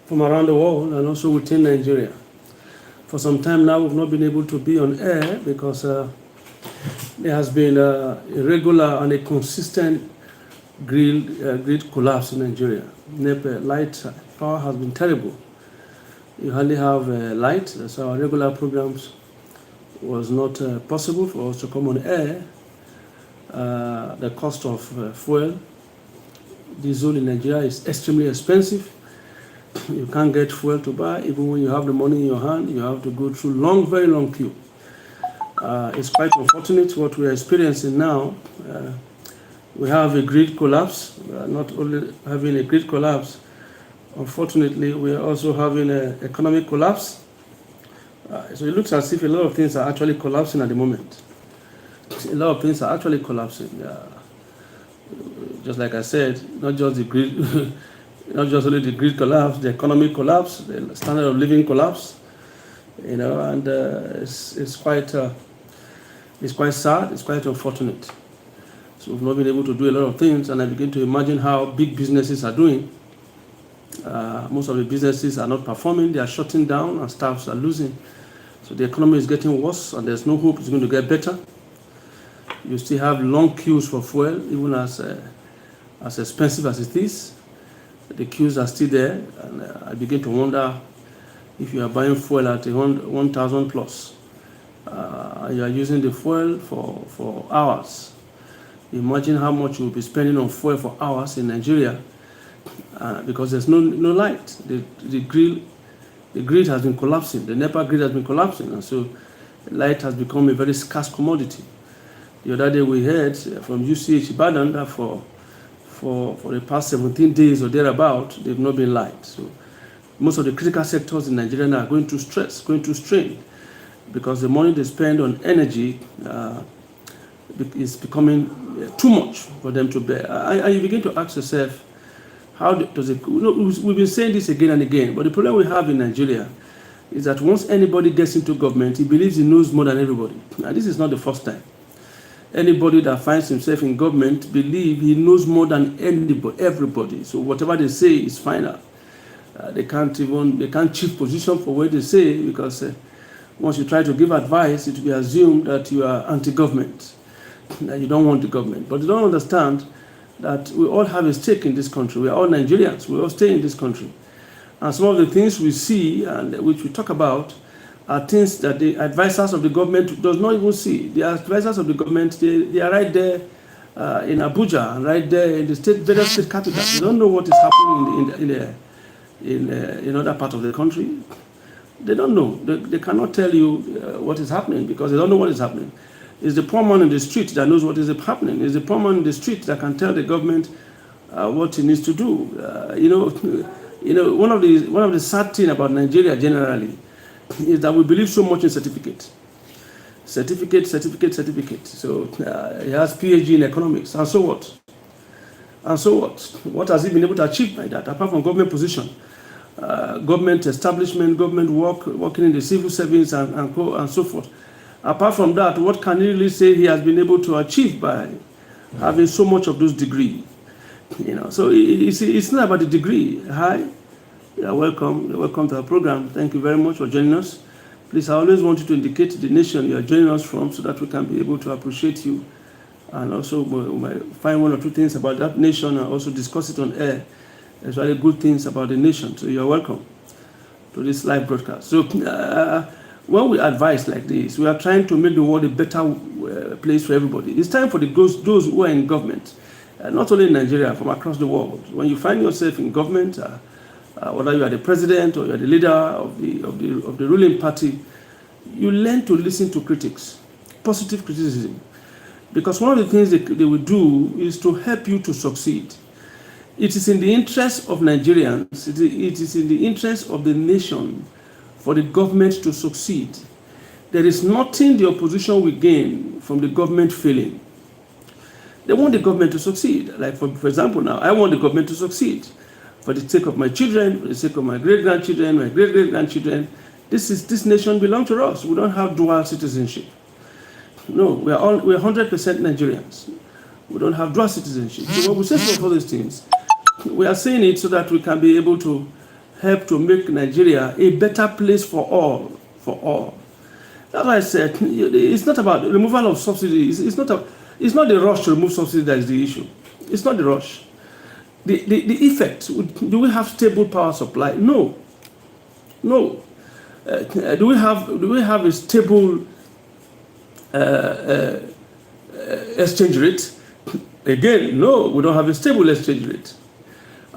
from around the world and also within Nigeria. For some time now, we've not been able to be on air because there has been a regular and a consistent grid collapse in Nigeria. NEPA light power has been terrible. You hardly have light, so our regular programs was not possible for us to come on air. The cost of fuel, diesel in Nigeria is extremely expensive. You can't get fuel to buy. Even when you have the money in your hand, you have to go through long, very long queue. It's quite unfortunate what we are experiencing now. We have a grid collapse. We are not only having a grid collapse, unfortunately, we are also having an economic collapse. So it looks as if a lot of things are actually collapsing at the moment. A lot of things are actually collapsing. Just like I said, not just the grid, not just only the grid collapse, the economic collapse, the standard of living collapse. And it's quite sad. It's quite unfortunate. So we've not been able to do a lot of things, and I begin to imagine how big businesses are doing. Most of the businesses are not performing, they are shutting down, and staffs are losing. So the economy is getting worse, and there's no hope it's going to get better. You still have long queues for fuel, even as expensive as it is. The queues are still there, and I begin to wonder if you are buying fuel at 1,000 plus. You are using the fuel for hours. Imagine how much you will be spending on fuel for hours in Nigeria because there's no light. The grid has been collapsing. The NEPA grid has been collapsing, and so light has become a very scarce commodity. The other day we heard from UCH Ibadan that for the past 17 days or thereabout, they've not been light. So most of the critical sectors in Nigeria now are going through stress, going through strain, because the money they spend on energy is becoming too much for them to bear. And you begin to ask yourself, how does it? We've been saying this again and again, but the problem we have in Nigeria is that once anybody gets into government, he believes he knows more than everybody. And this is not the first time. Anybody that finds himself in government believes he knows more than everybody. So whatever they say is final. They can't chief position for what they say, because once you try to give advice, it will be assumed that you are anti-government, that you don't want the government. But you don't understand that we all have a stake in this country. We are all Nigerians. We all stay in this country. And some of the things we see and which we talk about are things that the advisors of the government does not even see. The advisors of the government, they are right there in Abuja, and right there in the various state capitals. They don't know what is happening in other part of the country. They don't know. They cannot tell you what is happening because they don't know what is happening. It's the poor man in the street that knows what is happening. It's the poor man in the street that can tell the government what he needs to do. One of the sad things about Nigeria generally is that we believe so much in certificate. So he has PhD in economics, and so what? And so what? What has he been able to achieve by that, apart from government position? Government establishment, government working in the civil service and so forth. Apart from that, what can he really say he has been able to achieve by having so much of those degrees? So it's not about the degree. Hi, welcome to our program. Thank you very much for joining us. Please, I always want you to indicate the nation you are joining us from, so that we can be able to appreciate you, and also find one or two things about that nation and also discuss it on air. There's very good things about the nation. So you're welcome to this live broadcast. So when we advise like this, we are trying to make the world a better place for everybody. It's time for those who are in government, not only in Nigeria, from across the world. When you find yourself in government, whether you are the president or you are the leader of the ruling party, you learn to listen to critics, positive criticism, because one of the things they will do is to help you to succeed. It is in the interest of Nigerians, it is in the interest of the nation for the government to succeed. There is nothing the opposition will gain from the government failing. They want the government to succeed. Like for example now, I want the government to succeed for the sake of my children, for the sake of my great-grandchildren, my great-great-grandchildren. This nation belongs to us. We don't have dual citizenship. No, we're 100% Nigerians. We don't have dual citizenship. So when we say for all these things, we are saying it so that we can be able to help to make Nigeria a better place for all, That's why I said it's not about removal of subsidies. It's not the rush to remove subsidies that is the issue. It's not the rush. The effect. Do we have stable power supply? No. Do we have a stable exchange rate? Again, no. We don't have a stable exchange rate.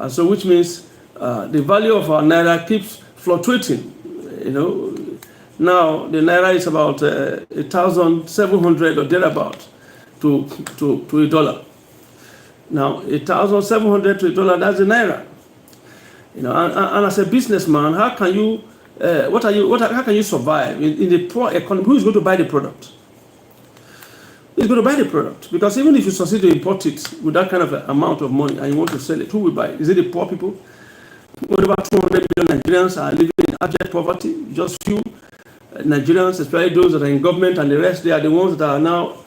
So which means the value of our naira keeps fluctuating. Now the naira is about 1,700 or thereabout to a dollar. Now 1,700 to a dollar, that's the naira. And as a businessman, how can you how can you survive in the poor economy? Who is going to buy the product? Who's going to buy the product? Because even if you succeed to import it with that kind of amount of money and you want to sell it, who will buy it? Is it the poor people? Over 200 million Nigerians are living in abject poverty. Just few Nigerians, especially those that are in government, and the rest, they are the ones that are now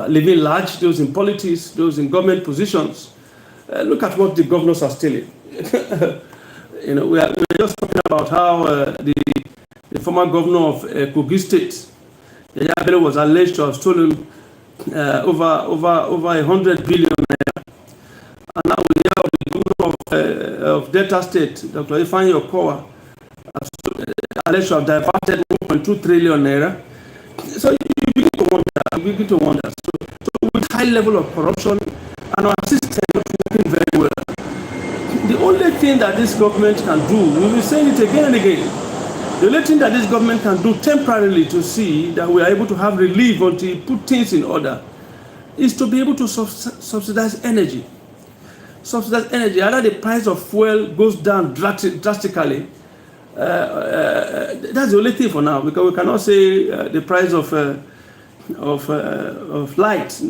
living large, those in politics, those in government positions. Look at what the governors are stealing. We're just talking about how the former governor of Kogi State, Yaya Bello, was alleged to have stolen over 100 billion naira. And now we hear of the governor of Delta State, Dr. Ifeanyi Okowa, alleged to have diverted 1.2 trillion naira. So you begin to wonder. So with high level of corruption and our system not working very well, the only thing that this government can do, we will be saying it again and again, the only thing that this government can do temporarily to see that we are able to have relief until you put things in order is to be able to subsidize energy. Subsidize energy. Either the price of fuel goes down drastically. That's the only thing for now, because we cannot say the price of light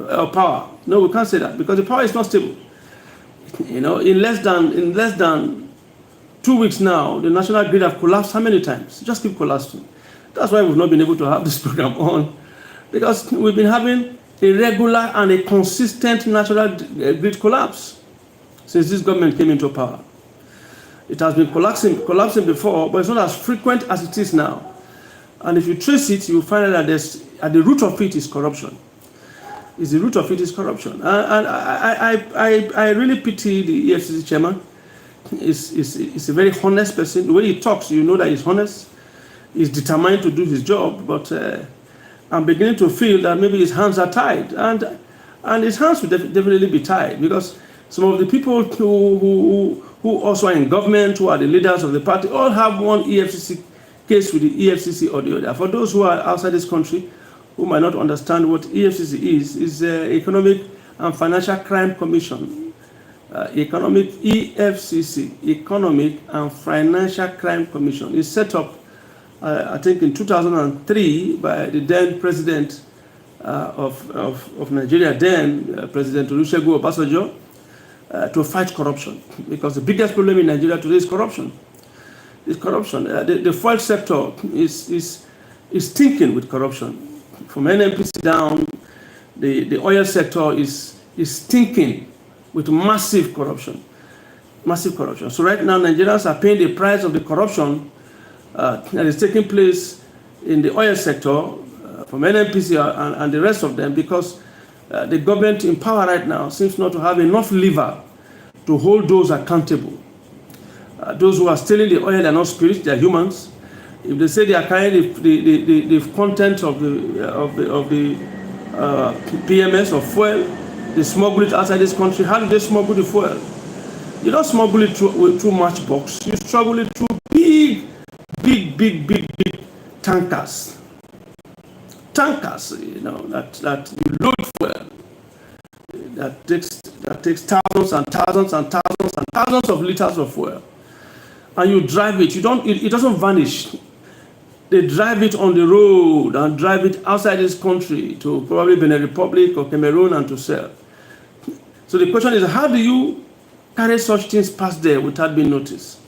or power. No, we can't say that because the power is not stable. In less than 2 weeks now, the national grid have collapsed how many times? Just keep collapsing. That's why we've not been able to have this program on, because we've been having a regular and a consistent national grid collapse since this government came into power. It has been collapsing before, but it's not as frequent as it is now. And if you trace it, you find that at the root of it is corruption. The root of it is corruption. And I really pity the EFCC chairman. He's a very honest person. The way he talks, you know that he's honest. He's determined to do his job, but I'm beginning to feel that maybe his hands are tied. And his hands will definitely be tied, because some of the people who also are in government, who are the leaders of the party, all have one EFCC case with the EFCC or the other. For those who are outside this country, who might not understand what EFCC is Economic and Financial Crime Commission. EFCC, Economic and Financial Crime Commission, is set up, I think, in 2003 by the then president of Nigeria, President Olusegun Obasanjo, to fight corruption. Because the biggest problem in Nigeria today is corruption. The fuel sector is stinking with corruption. From NNPC down, the oil sector is stinking with massive corruption. So right now, Nigerians are paying the price of the corruption that is taking place in the oil sector from NNPC and the rest of them, because the government in power right now seems not to have enough lever to hold those accountable. Those who are stealing the oil are not spirits, they are humans. If they say they are carrying the content of the PMS or fuel, they smuggle it outside this country. How do they smuggle the fuel? You don't smuggle it through matchbox. You smuggle it through big tankers. Tankers, that you load fuel. That takes thousands and thousands and thousands and thousands of liters of fuel. And you drive it. It doesn't vanish. They drive it on the road and drive it outside this country to probably Benin Republic or Cameroon and to sell. So the question is, how do you carry such things past there without being noticed?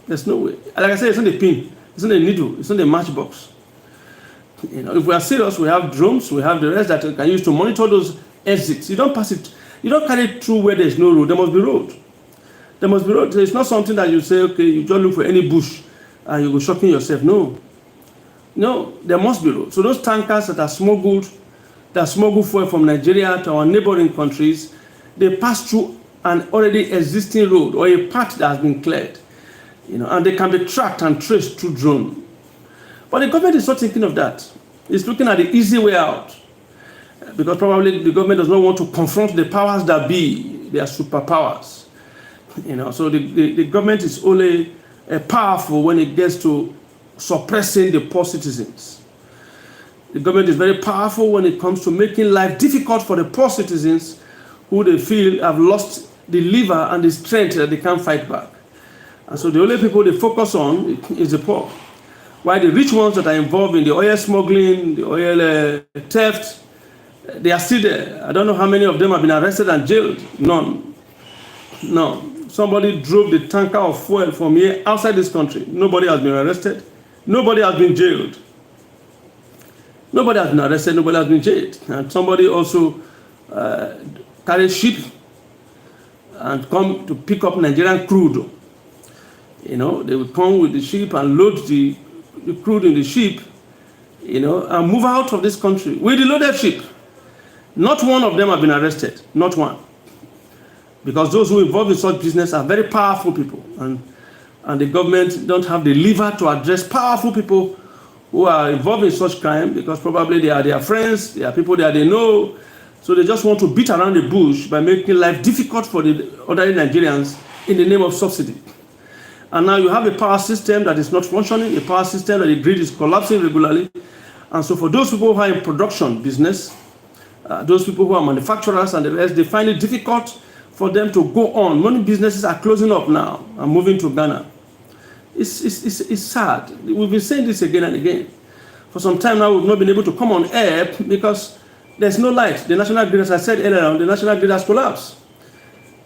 There's no way. Like I said, it's not a pin, it's not a needle, it's not a matchbox. If we are serious, we have drones, we have the rest that we can use to monitor those exits. You don't pass it, you don't carry it through where there's no road. There must be road. There must be road. It's not something that you say, okay, you just look for any bush and you go shocking yourself. No. No, there must be road. So those tankers that smuggle fuel from Nigeria to our neighboring countries, they pass through an already existing road or a path that has been cleared, and they can be tracked and traced through drone. But the government is not thinking of that. It's looking at the easy way out, because probably the government does not want to confront the powers that be, their superpowers. So the government is only powerful when it gets to suppressing the poor citizens. The government is very powerful when it comes to making life difficult for the poor citizens who they feel have lost the liver and the strength that they can't fight back. And so the only people they focus on is the poor. While the rich ones that are involved in the oil smuggling, the oil theft, they are still there. I don't know how many of them have been arrested and jailed. None. Somebody drove the tanker of fuel from here outside this country. Nobody has been arrested. Nobody has been jailed. Nobody has been arrested. Nobody has been jailed. And somebody also carry ship and come to pick up Nigerian crude. They will come with the ship and load the crude in the ship, and move out of this country with the loaded ship. Not one of them have been arrested. Not one. Because those who are involved in such business are very powerful people. And the government don't have the lever to address powerful people who are involved in such crime, because probably they are their friends, they are people that they know. So they just want to beat around the bush by making life difficult for the ordinary Nigerians in the name of subsidy. And now you have a power system that is not functioning, a power system that the grid is collapsing regularly. And so for those people who are in production business, those people who are manufacturers and the rest, they find it difficult for them to go on. Many businesses are closing up now and moving to Ghana. It's sad. We've been saying this again and again. For some time now, we've not been able to come on air because there's no light. The national grid, as I said earlier on, the national grid has collapsed.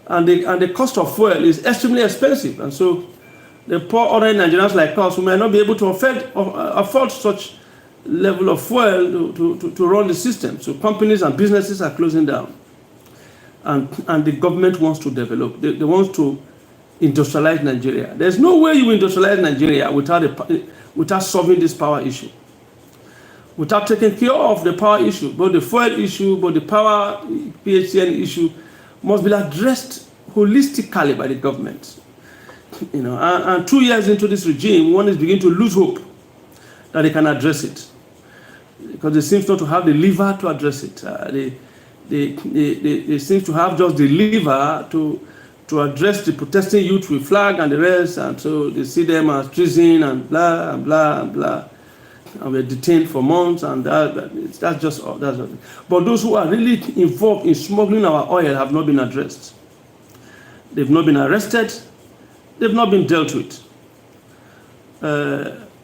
And the cost of fuel is extremely expensive. And so the poor ordinary Nigerians like us who may not be able to afford such level of fuel to run the system. So companies and businesses are closing down. And the government wants to develop. They want to industrialize Nigeria. There's no way you industrialize Nigeria without solving this power issue. Without taking care of the power issue, both the fuel issue, both the power PHCN issue must be addressed holistically by the government. And 2 years into this regime, one is beginning to lose hope that they can address it, because they seem not to have the lever to address it. They seem to have just the lever to address the protesting youth with flag and the rest, and so they see them as treason and blah and blah and blah, and we're detained for months, and that's just all. But those who are really involved in smuggling our oil have not been addressed. They've not been arrested. They've not been dealt with.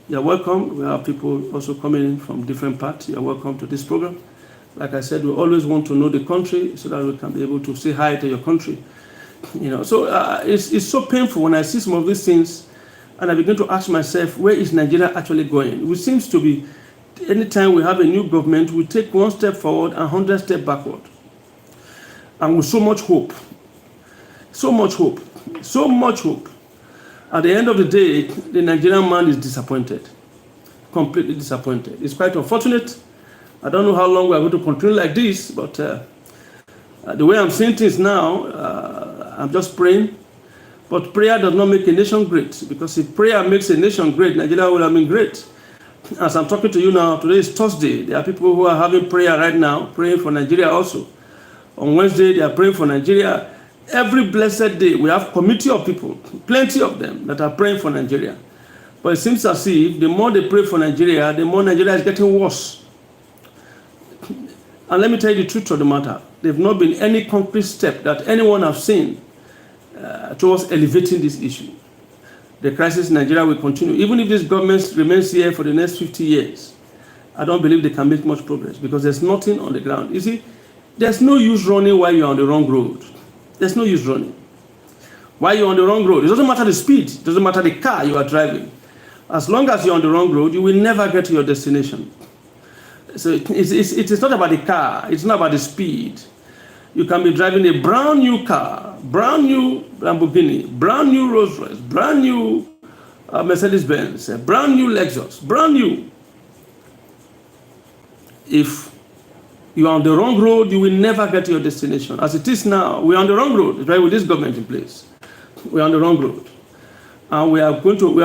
You're welcome. We have people also coming in from different parts. You're welcome to this program. Like I said, we always want to know the country so that we can be able to say hi to your country. So it's so painful when I see some of these things, and I begin to ask myself, where is Nigeria actually going? It seems to be, anytime we have a new government, we take one step forward and 100 steps backward. And with so much hope. So much hope. So much hope. At the end of the day, the Nigerian man is disappointed. Completely disappointed. It's quite unfortunate. I don't know how long we're going to continue like this, but the way I'm seeing things now, I'm just praying. But prayer does not make a nation great, because if prayer makes a nation great, Nigeria would have been great. As I'm talking to you now, today is Thursday. There are people who are having prayer right now, praying for Nigeria also. On Wednesday, they are praying for Nigeria. Every blessed day, we have a committee of people, plenty of them, that are praying for Nigeria. But it seems as if the more they pray for Nigeria, the more Nigeria is getting worse. And let me tell you the truth of the matter. There's not been any concrete step that anyone has seen towards elevating this issue. The crisis in Nigeria will continue. Even if this government remains here for the next 50 years, I don't believe they can make much progress, because there's nothing on the ground. You see, there's no use running while you're on the wrong road. There's no use running. While you're on the wrong road, it doesn't matter the speed, it doesn't matter the car you are driving. As long as you're on the wrong road, you will never get to your destination. So it is not about the car, it's not about the speed. You can be driving a brand new car, brand new Lamborghini, brand new Rolls Royce, brand new Mercedes-Benz, a brand new Lexus, brand new. If you are on the wrong road, you will never get to your destination. As it is now, we are on the wrong road, right, with this government in place. We are on the wrong road. And we are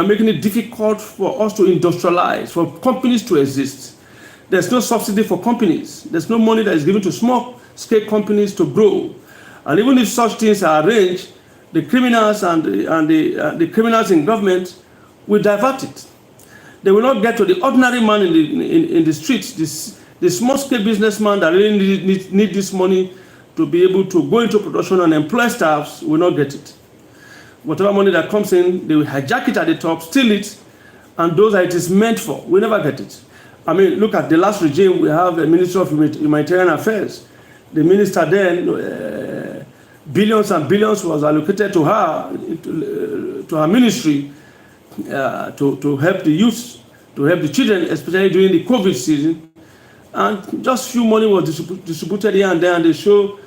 making it difficult for us to industrialize, for companies to exist. There's no subsidy for companies. There's no money that is given to small-scale companies to grow. And even if such things are arranged, the criminals and the criminals in government will divert it. They will not get to the ordinary man in the streets, the small-scale businessman that really need this money to be able to go into production and employ staffs will not get it. Whatever money that comes in, they will hijack it at the top, steal it, and those that it is meant for will never get it. I mean, look at the last regime. We have the Minister of Humanitarian Affairs. The minister then, billions and billions was allocated to her, to her ministry, to help the youth, to help the children, especially during the COVID season. And just few money was distributed here and there, and they show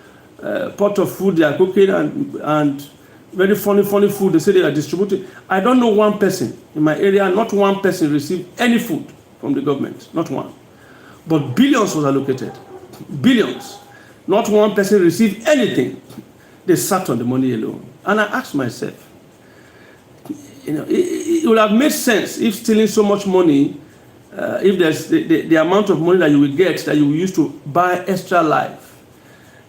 pot of food they are cooking and very funny food they say they are distributing. I don't know one person in my area, not one person received any food from the government, not one. But billions was allocated, billions. Not one person received anything. They sat on the money alone. And I asked myself, it would have made sense if stealing so much money, if there's the amount of money that you will get that you will use to buy extra life.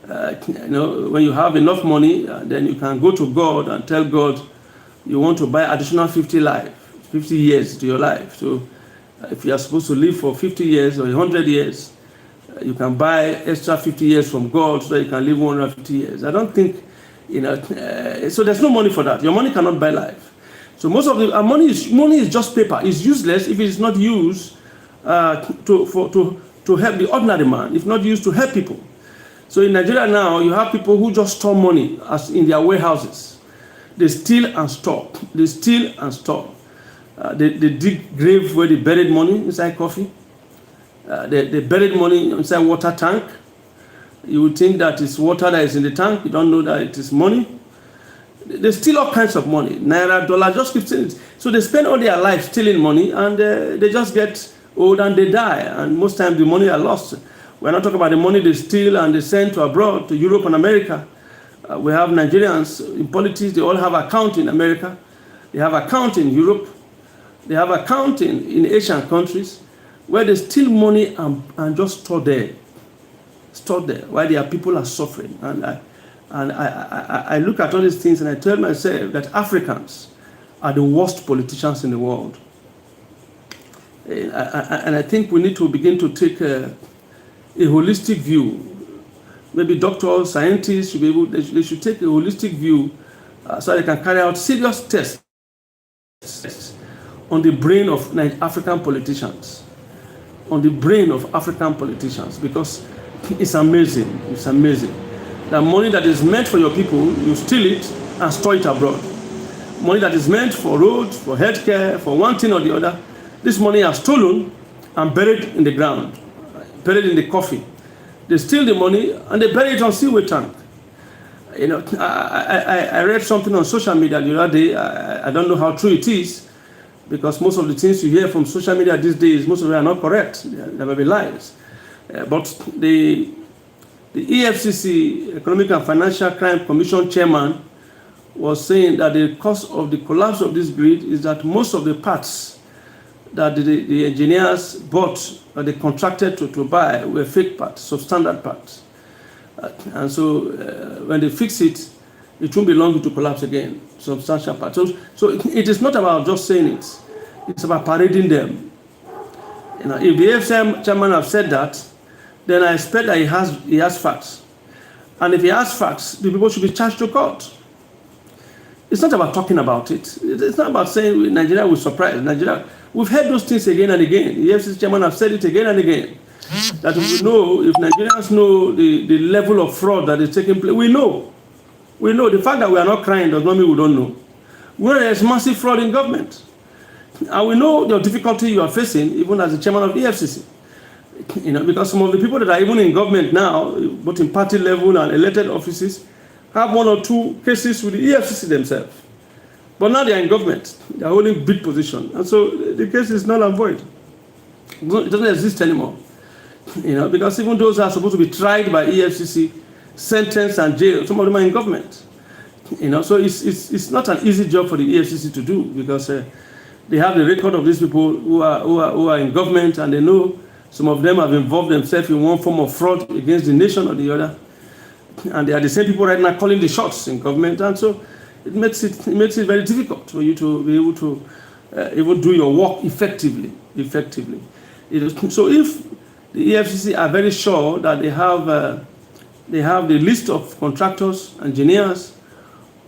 When you have enough money, then you can go to God and tell God you want to buy additional 50 years to your life. So if you are supposed to live for 50 years or 100 years, you can buy extra 50 years from God so that you can live 150 years. I don't think, so there's no money for that. Your money cannot buy life. So most of the money is just paper. It's useless if it is not used to help the ordinary man, if not used to help people. So in Nigeria now, you have people who just store money as in their warehouses. They steal and store. They steal and store. They dig grave where they buried money inside coffee. They buried money inside water tank. You would think that it's water that is in the tank. You don't know that it is money. They steal all kinds of money. Naira, dollar, just keep stealing it. So they spend all their life stealing money, and they just get old and they die. And most times the money are lost. We're not talking about the money they steal and they send to abroad, to Europe and America. We have Nigerians in politics. They all have account in America. They have account in Europe. They have account in Asian countries where they steal money and just store there while their people are suffering. And I look at all these things and I tell myself that Africans are the worst politicians in the world. And I think we need to begin to take a holistic view. Maybe doctors, scientists should be able, they should take a holistic view so they can carry out serious tests on the brain of African politicians. On the brain of African politicians, because it's amazing. It's amazing. The money that is meant for your people, you steal it and store it abroad. Money that is meant for roads, for healthcare, for one thing or the other, this money are stolen and buried in the ground, buried in the coffee. They steal the money and they bury it on seaway tank. I read something on social media the other day. I don't know how true it is, because most of the things you hear from social media these days, most of them are not correct. There may be lies. But the EFCC, Economic and Financial Crime Commission chairman, was saying that the cause of the collapse of this grid is that most of the parts that the engineers bought or they contracted to buy were fake parts, substandard parts. And so when they fix it, it won't be long to collapse again, substantial parts. So it is not about just saying it. It's about parading them. If the AFCM chairman have said that, then I expect that he has facts. And if he has facts, the people should be charged to court. It's not about talking about it. It's not about saying Nigeria will surprise. Nigeria, we've heard those things again and again. The AFCC chairman have said it again and again. That we know, if Nigerians know the level of fraud that is taking place, we know. We know. The fact that we are not crying does not mean we don't know. We know there is massive fraud in government. And we know the difficulty you are facing, even as the chairman of the EFCC. Because some of the people that are even in government now, both in party level and elected offices, have one or two cases with the EFCC themselves. But now they are in government. They are holding big position. And so the case is null and void. It doesn't exist anymore. Because even those who are supposed to be tried by EFCC, sentenced and jailed, some of them are in government. So it's not an easy job for the EFCC to do, because they have the record of these people who are in government, and they know some of them have involved themselves in one form of fraud against the nation or the other. And they are the same people right now calling the shots in government. And so it makes it very difficult for you to be able to even do your work effectively. So if the EFCC are very sure that they have the list of contractors, engineers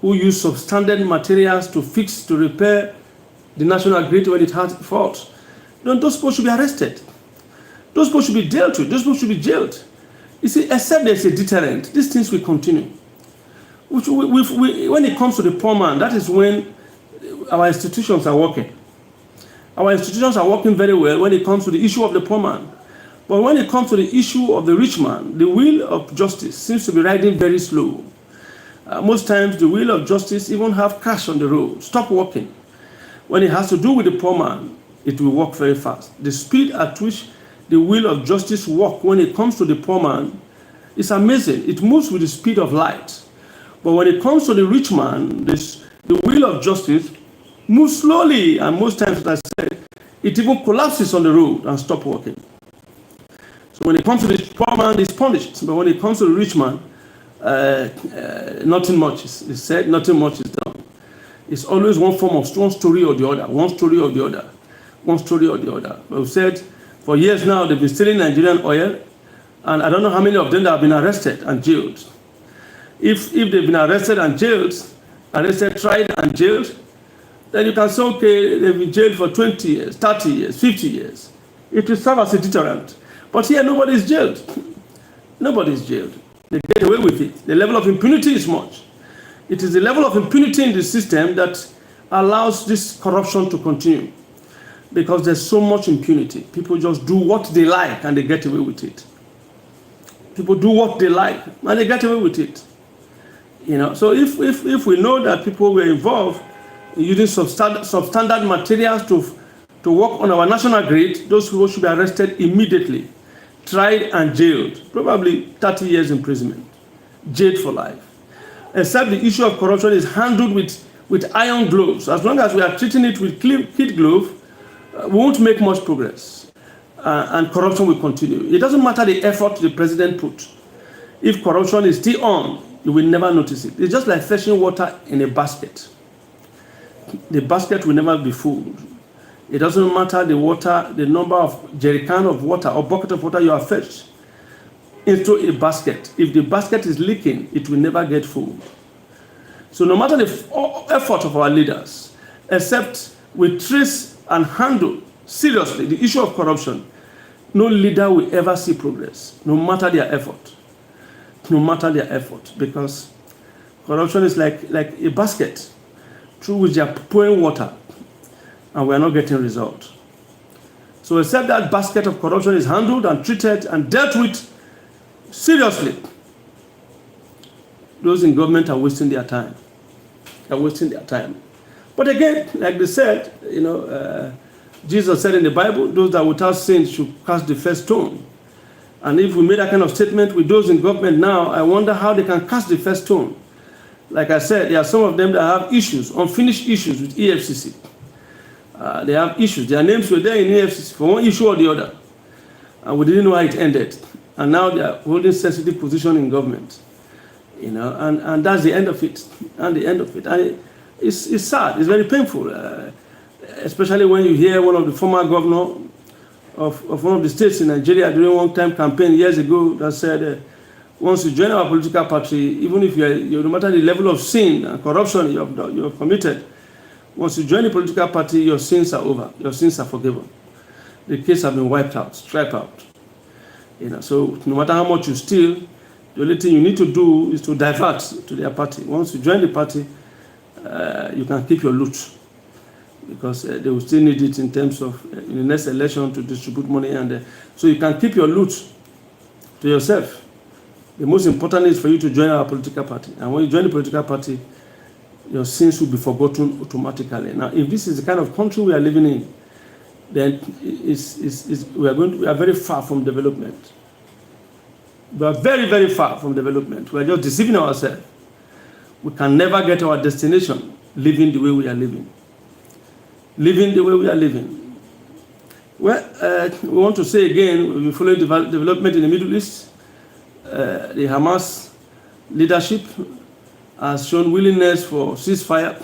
who use substandard materials to fix, to repair the national grid when it has faults, then those people should be arrested. Those people should be dealt with. Those people should be jailed. You see, except there's a deterrent, these things will continue. When it comes to the poor man, that is when our institutions are working. Our institutions are working very well when it comes to the issue of the poor man. But when it comes to the issue of the rich man, the wheel of justice seems to be riding very slow. Most times, the wheel of justice even have crash on the road, stop working. When it has to do with the poor man, it will work very fast. The speed at which the wheel of justice works when it comes to the poor man is amazing. It moves with the speed of light. But when it comes to the rich man, the wheel of justice moves slowly, and most times, as I said, it even collapses on the road and stops working. So when it comes to the poor man, it's punished. But when it comes to the rich man, nothing much is said, nothing much is done. It's always one story or the other, one story or the other, one story or the other. But we've said for years now they've been stealing Nigerian oil, and I don't know how many of them that have been arrested and jailed. If they've been arrested and jailed, tried and jailed, then you can say, okay, they've been jailed for 20 years, 30 years, 50 years. It will serve as a deterrent. But here, nobody is jailed. Nobody is jailed. They get away with it. The level of impunity is much. It is the level of impunity in the system that allows this corruption to continue. Because there's so much impunity. People just do what they like and they get away with it. People do what they like and they get away with it. So if we know that people were involved in using substandard materials to work on our national grid, those people should be arrested immediately, tried and jailed, probably 30 years imprisonment, jailed for life. Except the issue of corruption is handled with iron gloves. As long as we are treating it with kid glove, we won't make much progress, and corruption will continue. It doesn't matter the effort the president put. If corruption is still on, you will never notice it. It's just like fetching water in a basket. The basket will never be full. It doesn't matter the water, the number of jerrycan of water or bucket of water you have fetched into a basket. If the basket is leaking, it will never get full. So no matter the effort of our leaders, except we trace and handle seriously the issue of corruption, no leader will ever see progress, no matter their effort. No matter their effort, because corruption is like a basket through which they are pouring water, and we are not getting results. So except that basket of corruption is handled and treated and dealt with seriously, those in government are wasting their time. They're wasting their time. But again, like they said, Jesus said in the Bible, those that without sin should cast the first stone. And if we made that kind of statement with those in government now, I wonder how they can cast the first stone. Like I said, there are some of them that have issues, unfinished issues with EFCC. They have issues. Their names were there in EFCC for one issue or the other. And we didn't know how it ended. And now they are holding sensitive position in government. And that's the end of it. And it's sad. It's very painful. Especially when you hear one of the former governor of one of the states in Nigeria during one-time campaign years ago that said, once you join our political party, even if you no matter the level of sin and corruption you have committed, once you join the political party, your sins are over. Your sins are forgiven. The case has been wiped out, striped out. So no matter how much you steal, the only thing you need to do is to divert to their party. Once you join the party, you can keep your loot. because they will still need it in terms of in the next election to distribute money, and so you can keep your loot to yourself. The most important is for you to join our political party, and when you join the political party, your sins will be forgotten automatically. Now, if this is the kind of country we are living in, then we are very far from development. We are very, very far from development. We are just deceiving ourselves. We can never get our destination living the way we are living. Living the way we are living. Well, we want to say again, we've been following development in the Middle East. The Hamas leadership has shown willingness for ceasefire.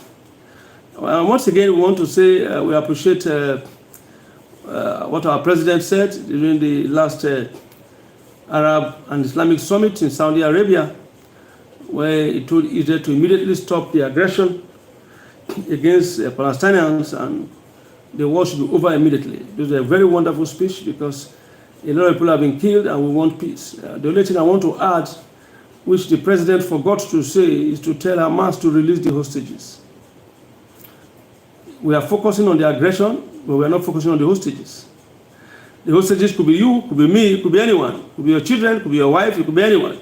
Once again, we want to say we appreciate what our president said during the last Arab and Islamic summit in Saudi Arabia, where he told Israel to immediately stop the aggression against Palestinians, and the war should be over immediately. This is a very wonderful speech, because a lot of people have been killed and we want peace. The only thing I want to add, which the president forgot to say, is to tell Hamas to release the hostages. We are focusing on the aggression, but we are not focusing on the hostages. The hostages could be you, could be me, could be anyone. Could be your children, could be your wife, it could be anyone.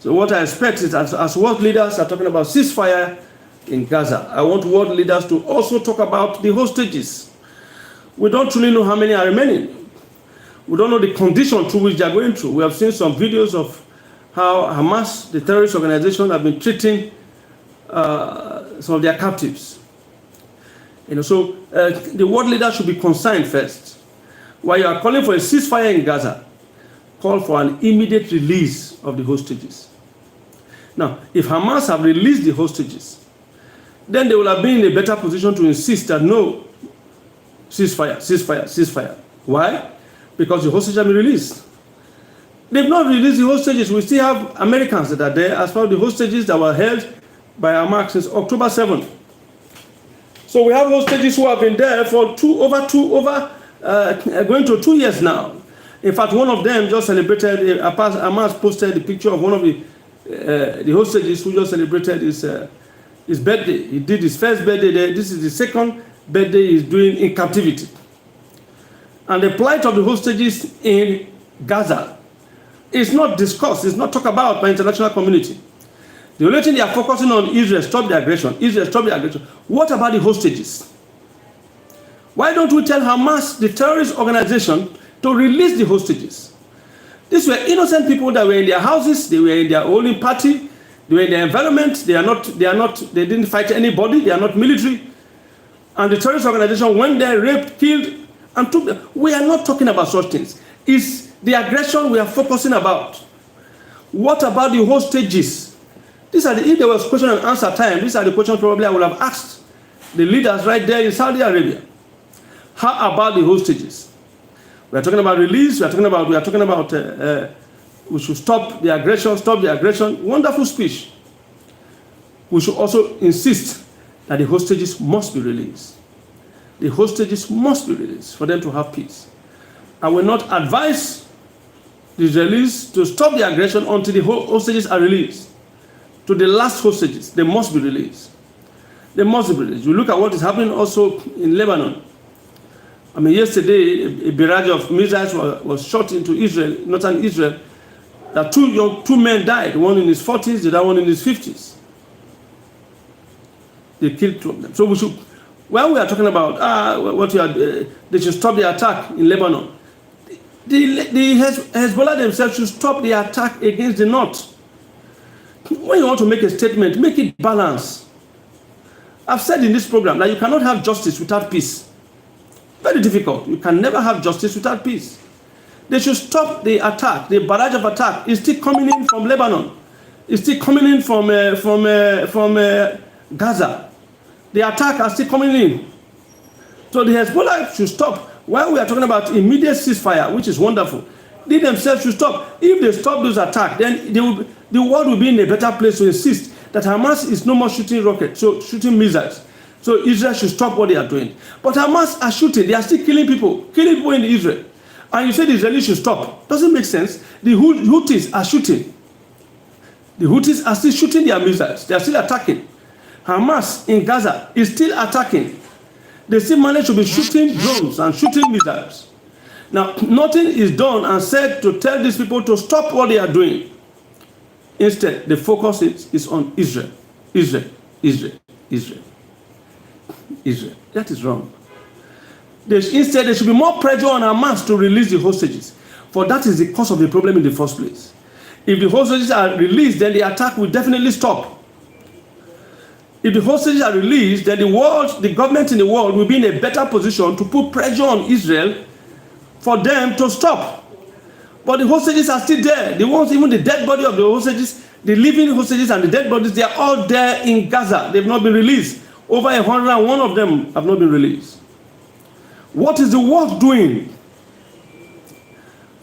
So what I expect is, as world leaders are talking about ceasefire in Gaza, I want world leaders to also talk about the hostages. We don't really know how many are remaining. We don't know the condition through which they are going through. We have seen some videos of how Hamas, the terrorist organization, have been treating some of their captives. So the world leaders should be concerned first. While you are calling for a ceasefire in Gaza, call for an immediate release of the hostages. Now, if Hamas have released the hostages, then they will have been in a better position to insist that no, ceasefire, ceasefire, ceasefire. Why? Because the hostages have been released. They've not released the hostages. We still have Americans that are there as part of the hostages that were held by Hamas since October 7th. So we have hostages who have been there for going to 2 years now. In fact, one of them just celebrated, Hamas posted the picture of one of the hostages who just celebrated his birthday. He did his first birthday there. This is the second birthday he's doing in captivity. And the plight of the hostages in Gaza is not discussed, it's not talked about by the international community. The only thing they are focusing on, Israel, stop the aggression. Israel, stop the aggression. What about the hostages? Why don't we tell Hamas, the terrorist organization, to release the hostages? These were innocent people that were in their houses, they were in their own party, they were in their environment, they didn't fight anybody, they are not military. And the terrorist organization went there, raped, killed, and took them. We are not talking about such things. It's the aggression we are focusing about. What about the hostages? If there was question and answer time, these are the questions probably I would have asked the leaders right there in Saudi Arabia. How about the hostages? We are talking about release. We are talking about we should stop the aggression. Stop the aggression. Wonderful speech. We should also insist that the hostages must be released. The hostages must be released for them to have peace. I will not advise the Israelis to stop the aggression until the hostages are released. To the last hostages, they must be released. They must be released. You look at what is happening also in Lebanon. I mean, yesterday, a barrage of missiles was shot into Israel, northern Israel. That two men died, one in his 40s, the other one in his 50s. They killed two of them. So when we are talking about they should stop the attack in Lebanon, the Hezbollah themselves should stop the attack against the north. When you want to make a statement, make it balanced. I've said in this program that you cannot have justice without peace. Very difficult. You can never have justice without peace. They should stop the attack. The barrage of attack is still coming in from Lebanon. It's still coming in from Gaza. The attack are still coming in. So the Hezbollah should stop. While we are talking about immediate ceasefire, which is wonderful, they themselves should stop. If they stop those attacks, then the world will be in a better place to insist that Hamas is no more shooting rockets, so shooting missiles. So Israel should stop what they are doing. But Hamas are shooting. They are still killing people in Israel. And you say the Israelis should stop. Doesn't make sense. The Houthis are shooting. The Houthis are still shooting their missiles. They are still attacking. Hamas in Gaza is still attacking. they still manage to be shooting drones and shooting missiles. Now, nothing is done and said to tell these people to stop what they are doing. Instead, the focus is on Israel. Israel, Israel, Israel, Israel. That is wrong. Instead, there should be more pressure on Hamas to release the hostages. For that is the cause of the problem in the first place. If the hostages are released, then the attack will definitely stop. If the hostages are released, then the government in the world will be in a better position to put pressure on Israel for them to stop. But the hostages are still there. The ones, even the dead body of the hostages, the living hostages and the dead bodies, they are all there in Gaza. They've not been released. Over 101 of them have not been released. What is the world doing?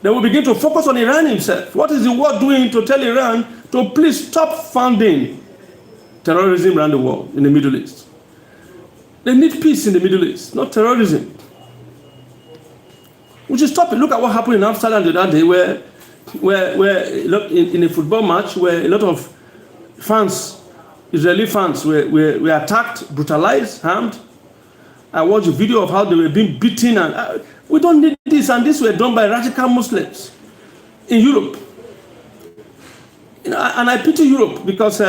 They will begin to focus on Iran himself. What is the world doing to tell Iran to please stop funding terrorism around the world in the Middle East? They need peace in the Middle East, not terrorism. We should stop it. Look at what happened in Amsterdam the other day where in a football match where a lot of fans, Israeli fans, were attacked, brutalized, harmed. I watched a video of how they were being beaten, and we don't need this. And this were done by radical Muslims in Europe. And I pity Europe because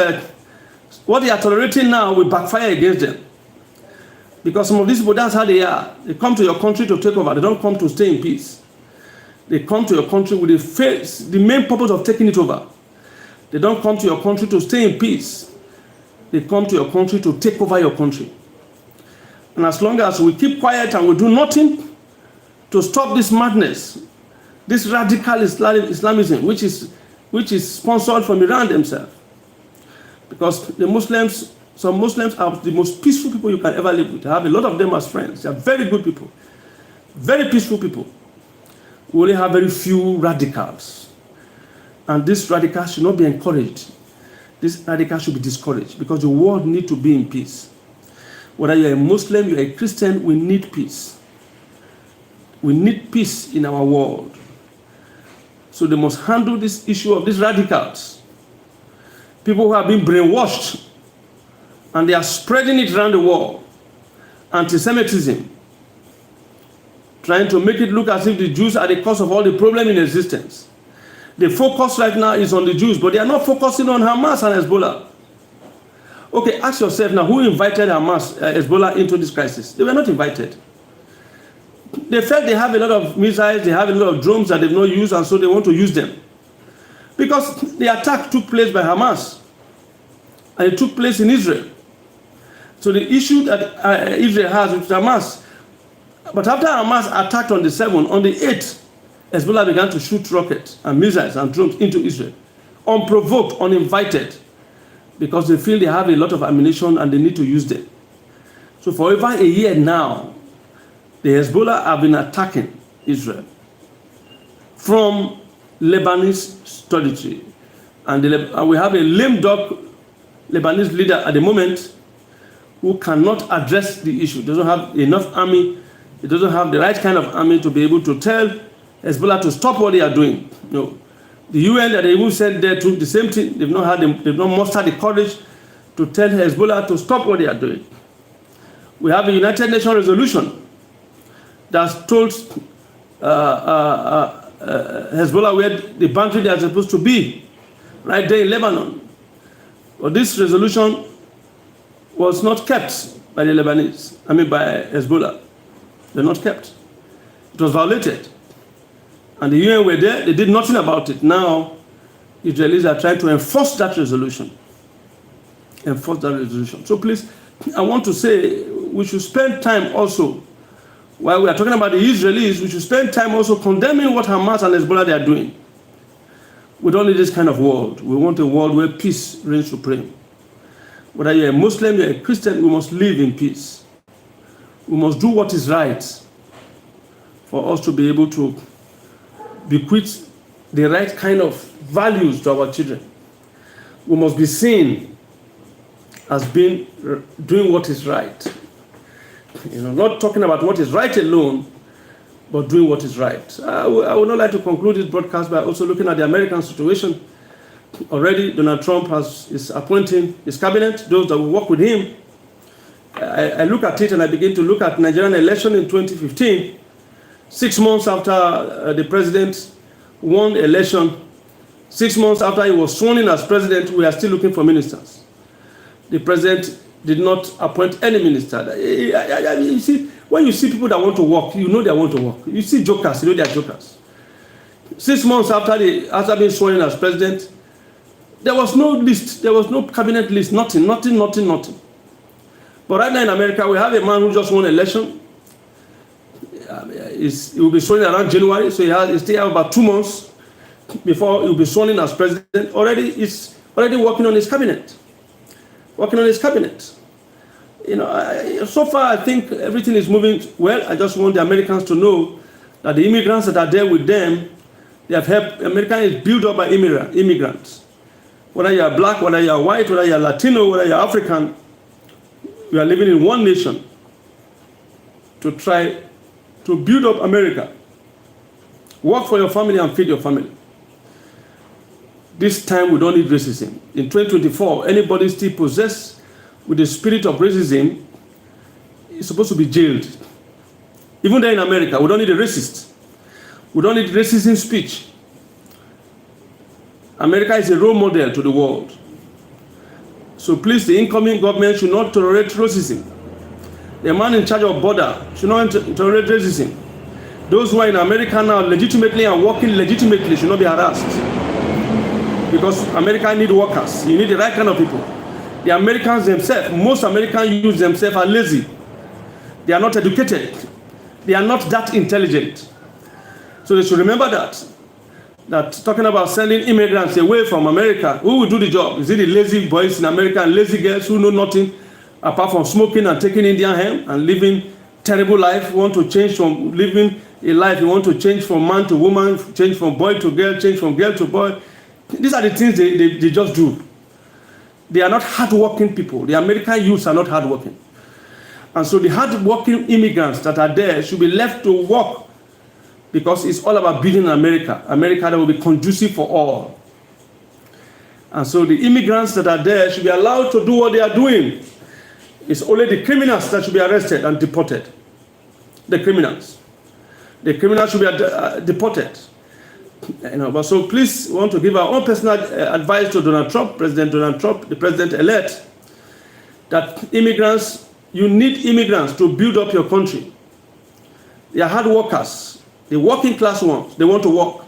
what they are tolerating now will backfire against them. Because some of these people, that's how they are. They come to your country to take over. They don't come to stay in peace. They come to your country with the main purpose of taking it over. They don't come to your country to stay in peace. They come to your country to take over your country. And as long as we keep quiet and we do nothing to stop this madness, this radical Islamism, which is sponsored from Iran themselves, because some Muslims are the most peaceful people you can ever live with. I have a lot of them as friends. They are very good people, very peaceful people. We only have very few radicals, and these radicals should not be encouraged. These radicals should be discouraged because the world needs to be in peace. Whether you're a Muslim, you're a Christian, we need peace. We need peace in our world. So they must handle this issue of these radicals. People who have been brainwashed and they are spreading it around the world. Anti-Semitism. Trying to make it look as if the Jews are the cause of all the problem in existence. The focus right now is on the Jews, but they are not focusing on Hamas and Hezbollah. Okay, ask yourself now, who invited Hamas, Hezbollah into this crisis? They were not invited. They felt they have a lot of missiles, they have a lot of drones that they've not used, and so they want to use them. Because the attack took place by Hamas, and it took place in Israel. So the issue that Israel has with Hamas, but after Hamas attacked on the 7th, on the 8th, Hezbollah began to shoot rockets and missiles and drones into Israel, unprovoked, uninvited, because they feel they have a lot of ammunition and they need to use them. So for over a year now, the Hezbollah have been attacking Israel from Lebanese territory. And we have a lame duck Lebanese leader at the moment who cannot address the issue. Doesn't have enough army. He doesn't have the right kind of army to be able to tell Hezbollah to stop what they are doing. No. The UN that they even sent there to the same thing. They've not mustered the courage to tell Hezbollah to stop what they are doing. We have a United Nations resolution that's told Hezbollah where the boundary they are supposed to be, right there in Lebanon. But this resolution was not kept by the Lebanese, by Hezbollah. They're not kept. It was violated. And the UN were there, they did nothing about it. Now, Israelis are trying to enforce that resolution. Enforce that resolution. So please, I want to say, we should spend time also, while we are talking about the Israelis, we should spend time also condemning what Hamas and Hezbollah they are doing. We don't need this kind of world. We want a world where peace reigns supreme. Whether you're a Muslim, you're a Christian, we must live in peace. We must do what is right for us to be able to bequeath the right kind of values to our children. We must be seen as being doing what is right. Not talking about what is right alone, but doing what is right. I would not like to conclude this broadcast by also looking at the American situation. Already, Donald Trump is appointing his cabinet, those that will work with him. I look at it and I begin to look at Nigerian election in 2015, 6 months after the president won the election, 6 months after he was sworn in as president, we are still looking for ministers. The president did not appoint any minister. You see, when you see people that want to work, you know they want to work. You see jokers, you know they are jokers. 6 months after being sworn in as president, there was no list, there was no cabinet list, nothing. But right now in America, we have a man who just won an election. He will be sworn in around January, so he still have about 2 months before he will be sworn in as president. He's already working on his cabinet. You know, so far I think everything is moving well. I just want the Americans to know that the immigrants that are there with them, they have helped. America is built up by immigrants. Whether you are black, whether you are white, whether you are Latino, whether you are African, we are living in one nation to try to build up America. Work for your family and feed your family. This time we don't need racism. In 2024, anybody still possessed with the spirit of racism is supposed to be jailed. Even there in America, we don't need a racist. We don't need racism speech. America is a role model to the world. So please, the incoming government should not tolerate racism. The man in charge of border should not tolerate racism. Those who are in America now legitimately and working legitimately should not be harassed. Because America needs workers. You need the right kind of people. The Americans themselves, most American youths themselves are lazy. They are not educated. They are not that intelligent. So they should remember that talking about sending immigrants away from America, who will do the job? Is it the lazy boys in America and lazy girls who know nothing apart from smoking and taking Indian hemp and living terrible life? You want to change from living a life, you want to change from man to woman, change from boy to girl, change from girl to boy. These are the things they just do. They are not hardworking people. The American youths are not hardworking. And so the hardworking immigrants that are there should be left to work, because it's all about building America that will be conducive for all. And so the immigrants that are there should be allowed to do what they are doing. It's only the criminals that should be arrested and deported. The criminals should be deported. You know, but so please, we want to give our own personal advice to Donald Trump, President Donald Trump, the president-elect, that immigrants, you need immigrants to build up your country. They are hard workers. The working class ones, they want to work.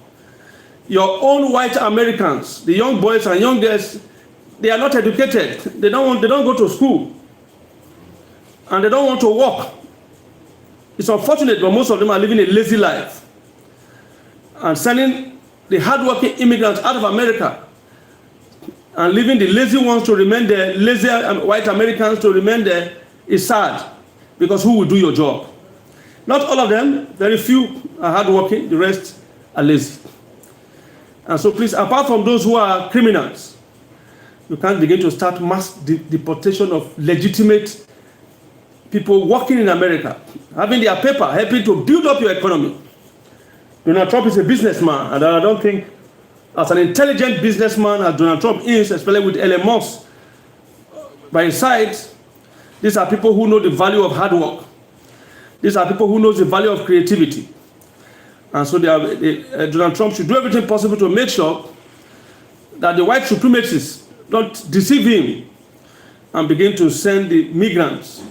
Your own white Americans, the young boys and young girls, they are not educated. They don't go to school. And they don't want to work. It's unfortunate, but most of them are living a lazy life. And sending the hardworking immigrants out of America and leaving the lazy ones to remain there, lazy white Americans to remain there, is sad. Because who will do your job? Not all of them, very few are hardworking, the rest are lazy. And so please, apart from those who are criminals, you can't begin to start mass deportation of legitimate people working in America, having their paper, helping to build up your economy. Donald Trump is a businessman, and I don't think, as an intelligent businessman as Donald Trump is, especially with Elon Musk by his side, these are people who know the value of hard work. These are people who know the value of creativity. And so Donald Trump should do everything possible to make sure that the white supremacists don't deceive him and begin to send the migrants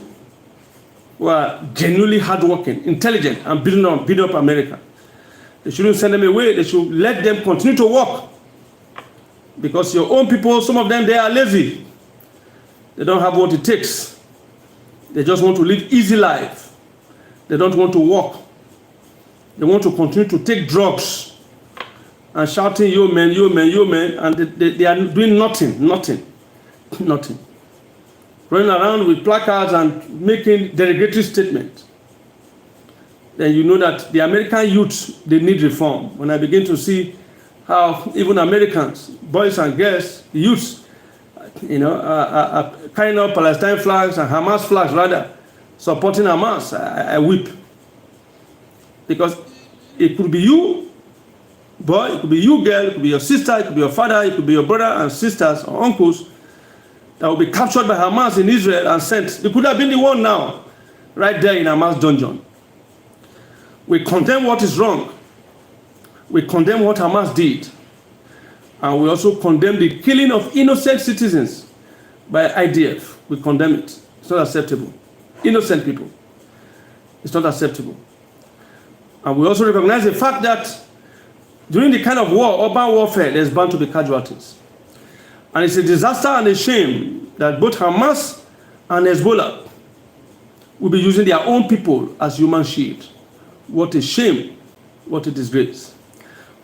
who are genuinely hardworking, intelligent, and building up America. They shouldn't send them away. They should let them continue to work. Because your own people, some of them, they are lazy. They don't have what it takes. They just want to live easy life. They don't want to work. They want to continue to take drugs and shouting, "You man, you man, you man," and they are doing nothing. Running around with placards and making derogatory statements. Then you know that the American youth, they need reform. When I begin to see how even Americans, boys and girls, youths, are carrying out Palestine flags and Hamas flags, rather, supporting Hamas, I weep. Because it could be you, boy, it could be you, girl, it could be your sister, it could be your father, it could be your brother and sisters or uncles that will be captured by Hamas in Israel and sent. It could have been the one now, right there in Hamas dungeon. We condemn what is wrong. We condemn what Hamas did. And we also condemn the killing of innocent citizens by IDF. We condemn it. It's not acceptable. Innocent people. It's not acceptable. And we also recognize the fact that during the kind of war, urban warfare, there's bound to be casualties. And it's a disaster and a shame that both Hamas and Hezbollah will be using their own people as human shield. What a shame. What a disgrace.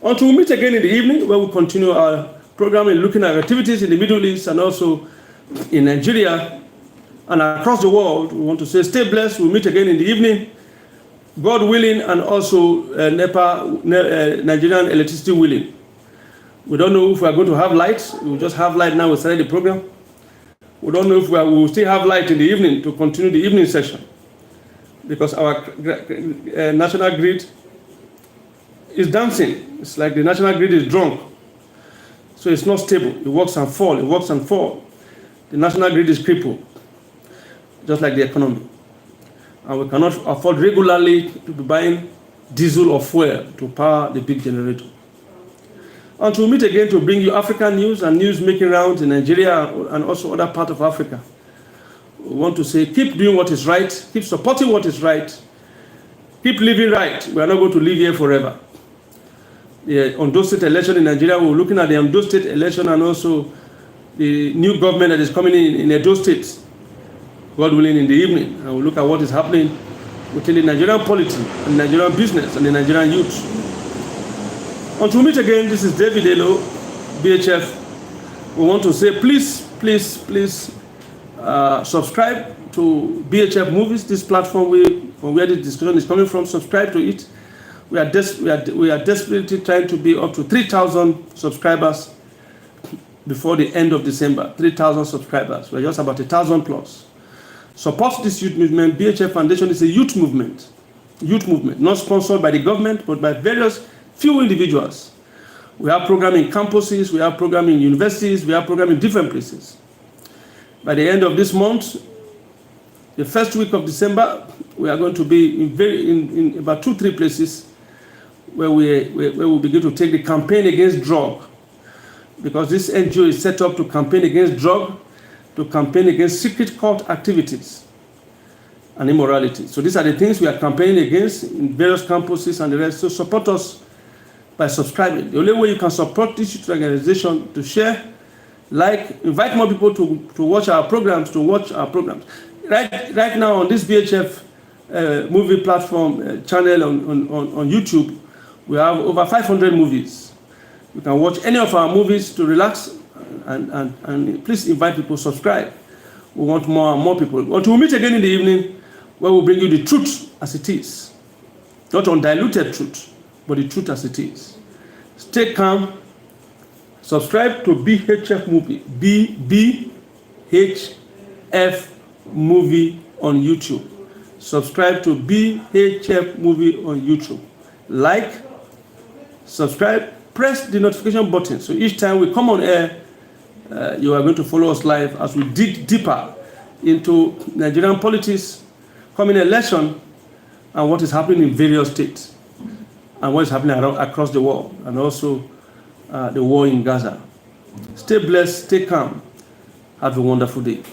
Until we meet again in the evening, where we continue our program in looking at activities in the Middle East and also in Nigeria and across the world, we want to say stay blessed. We'll meet again in the evening, God willing, and also Nigerian electricity willing. We don't know if we are going to have light. We'll just have light now. We started the program. We don't know if we will still have light in the evening to continue the evening session, because our national grid is dancing. It's like the national grid is drunk. So it's not stable. It works and falls. It works and falls. The national grid is crippled, just like the economy. And we cannot afford regularly to be buying diesel or fuel to power the big generator. Until we meet again to bring you African news and news making rounds in Nigeria and also other parts of Africa, we want to say keep doing what is right, keep supporting what is right, keep living right. We are not going to live here forever. The Ondo State election in Nigeria, we're looking at the Ondo State election and also the new government that is coming in Edo State, God willing, in the evening. And we'll look at what is happening within the Nigerian polity and Nigerian business and the Nigerian youth. Until we meet again, this is David Elo, BHF. We want to say please subscribe to BHF Movies, this platform from where this discussion is coming from. Subscribe to it. We are desperately trying to be up to 3,000 subscribers before the end of December. 3,000 subscribers. We're just about 1,000 plus. Support this youth movement. BHF Foundation is a youth movement, not sponsored by the government, but by various few individuals. We have programming in campuses, we have programming in universities, we have programming in different places. By the end of this month, the first week of December, we are going to be in about 2-3 places where we will begin to take the campaign against drug, because this NGO is set up to campaign against drug, to campaign against secret cult activities and immorality. So these are the things we are campaigning against in various campuses and the rest. So support us by subscribing. The only way you can support this youth organization to share, like, invite more people to watch our programs, Right now on this BHF movie platform channel on YouTube, we have over 500 movies. You can watch any of our movies to relax, and please invite people, subscribe. We want more and more people. Until we meet again in the evening, where we'll bring you the truth as it is. Not undiluted truth, but the truth as it is. Stay calm. Subscribe to BHF Movie. BHF Movie on YouTube. Subscribe to BHF Movie on YouTube. Like, subscribe, press the notification button. So each time we come on air, you are going to follow us live as we dig deeper into Nigerian politics, coming election, and what is happening in various states, and what is happening across the world, and also the war in Gaza. Stay blessed, stay calm. Have a wonderful day.